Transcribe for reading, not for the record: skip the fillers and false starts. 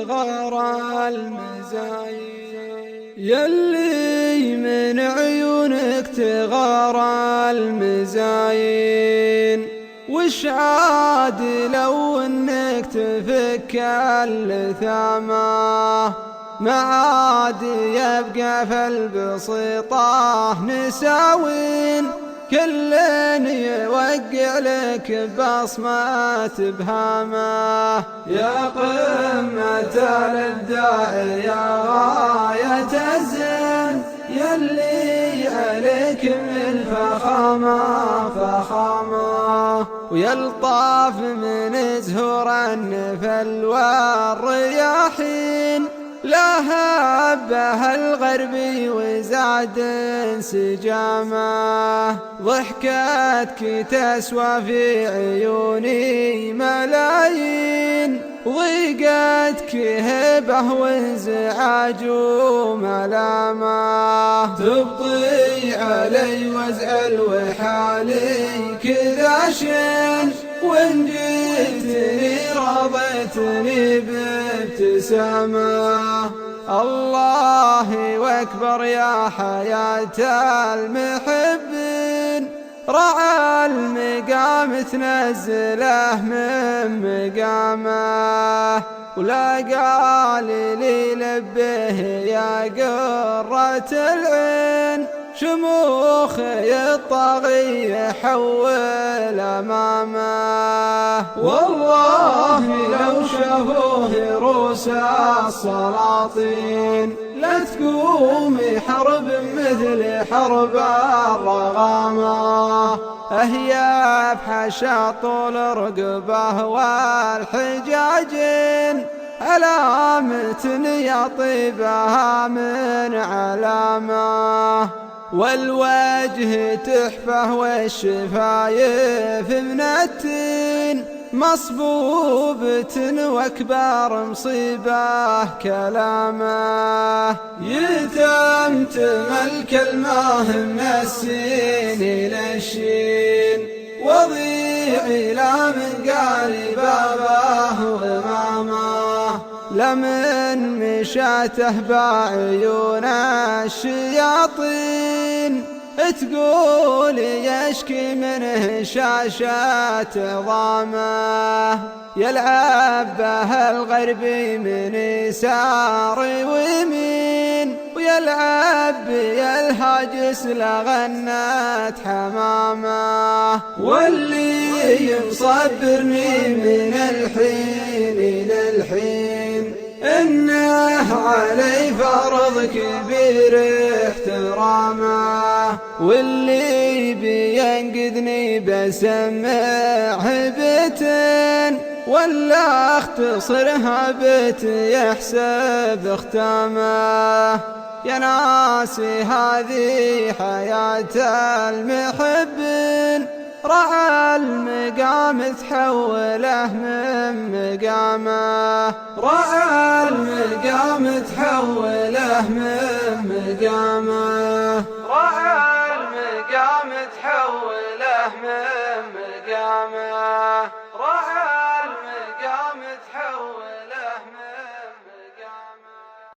تغار المزاين، يلي من عيونك تغار المزاين، وش عاد لو انك تفك اللثامة، ما عاد يبقى في البسيطة نساوين، كل يوقع لك بصمة ابهامه. يا قمة الابداع يا غاية الزين، يلي عليك من فخامة، ويلطاف من زهور النفل والرياحين، لا هبه الغربي وزاد انسجامه، ضحكتك تسوى في عيوني ملايين، ضيقتك هبه وانزعاج وملامه، تبطي علي وازعل وحالي كذا شين، وان جيتني رضيتني بابتسامه. الله أكبر يا حياة المحبين، رعى المقام تنزله من مقامه، ولا قال لي لبه يا قرة العين، شموخي الطاغي يحول أمامه. والله لو شافوه روس السلاطين، لا تقوم حرب مثل حرب الرغامة، أهيا بحشا طول رقبه والحجاجين، علامة يطيبها من علامة، والوجه تحفه والشفايف من التين، مصبوبة وأكبر مصيبة كلامه، يتمتم الكلمة من السين إلى الشين، وضيع إلى من قال بابه وإمامه، لمن مشاته بعيون الشياطين، تقول يشكي منه شاشات عظامه، يلعب به الغربي من يسار ويمين، ويلعب بي الهاجس لغنت حمامه، واللي مصبرني من الحين إلى الحين، إنه علي فرض كبير احترامه، واللي بينقذني بسمعه بيتين، ولا اختصرها بيت يحسب ختامه. يا ناسي هذه حياة المحبين، رعى المقام تحوله من مقامه، رعى المقام تحوله من مقامه، رعى المقام تحوله